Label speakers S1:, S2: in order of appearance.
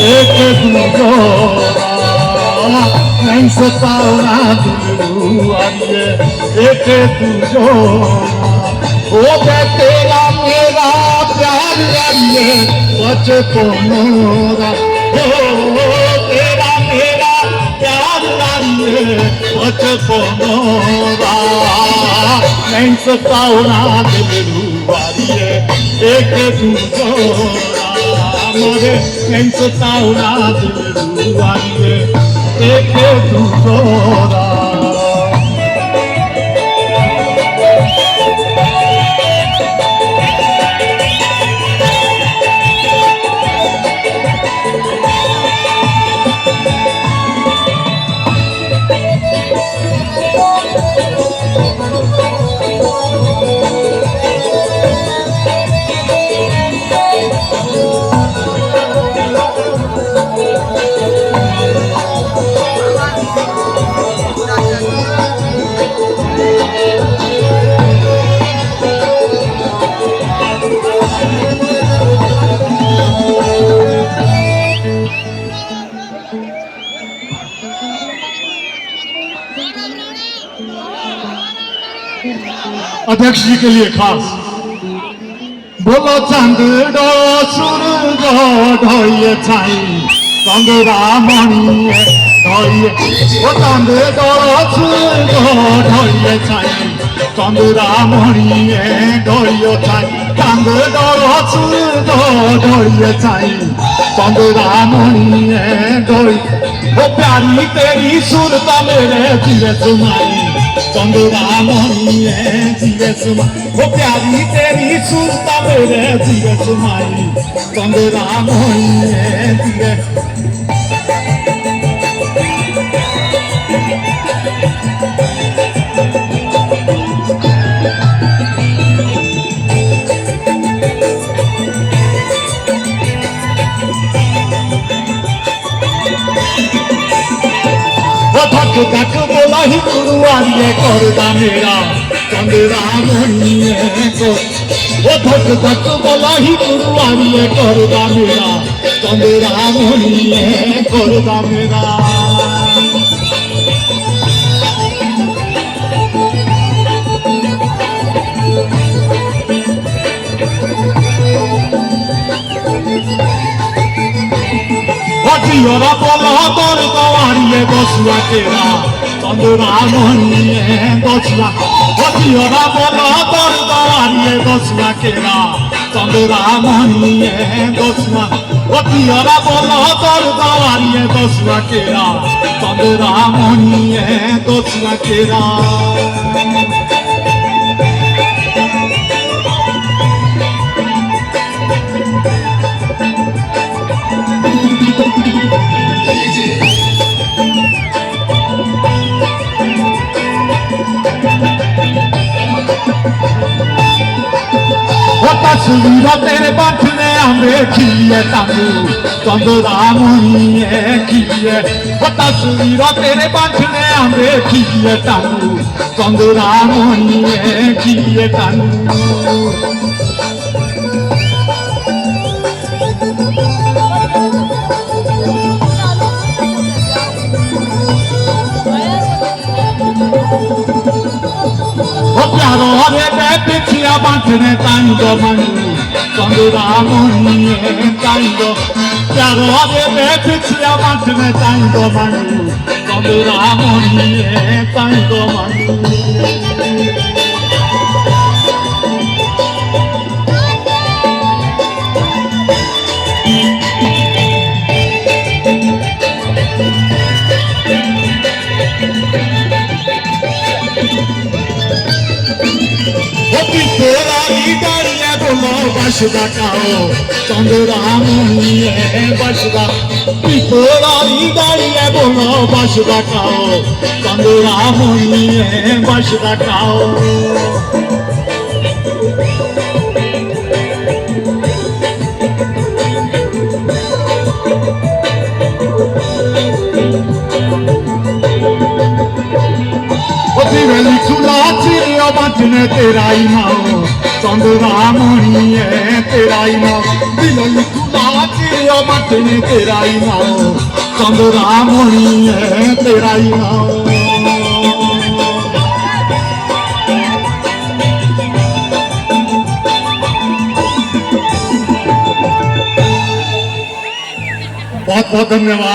S1: एक दूजोरा नहीं सताना दिलरुआरिए एक दूजोरा ओ तेरा मेरा प्यार यारिए बचपनोरा ओ तेरा मेरा प्यार यारिए बचपनोरा नहीं सताना दिलरुआरिए एक दूजोरा मोरे नहीं सताना दिलरुआरिए एक दूजोरा अध्यक्ष जी के लिए खास बोलो चंद्र सूरज ढोइए छाई चंद्रा मणिए ढोइए ओ चंद्र सूरज ढोइए छाई चंद्रा मणिए ढोइए छाई चंद्र सूरज ढोइए छाई चंद्रा मणिए ढोई ओ प्यारी तेरी सुरता मेरे दिल सुनाई चंद्रा मणिए जीवे सुमा वो प्यारी तेरी सुरता मेरे जीवे सुमाई चंद्रा मणिए जीवे धक धक बोला ही गुरुआरिए करदा मेरा चंद्रा मणिए को वो धक धक बोला ही गुरुआरिए करदा मेरा चंद्रा मणिए करदा मेरा Ora bola tor kawariye bosua tera chandra moniye bosua ora bola tor kawariye bosua tera chandra moniye bosua ora bola tor kawariye bosua tera chandra moniye bosua tera तस्वीर तेरे बांटने हमें खिए ताकू चंद्रा मणिए खिए तस्वीर तेरे बांटने हमें खिए ताकू चंद्रा मणिए खिए ताकू प्यारो हरे पिछिया बांटने तांगो मनु चंद्रा मणिए तांगो प्यारो हरे पिछिया बांटने तांगो मनु चंद्रा मणिए तांगो मनु बसदा काओ चंद्रा मणिए बसदा पिपरारी गाड़िए बोलो बसदा काओ चंद्रा मणिए बसदा काओ बांटने तेरा ही नाम चंद्रा मणिए तेरा ही नाम दिल खुला चिड़िया बांट ने तेरा ही नाम चंद्रामणि है तेरा ही नाम बहुत बहुत धन्यवाद।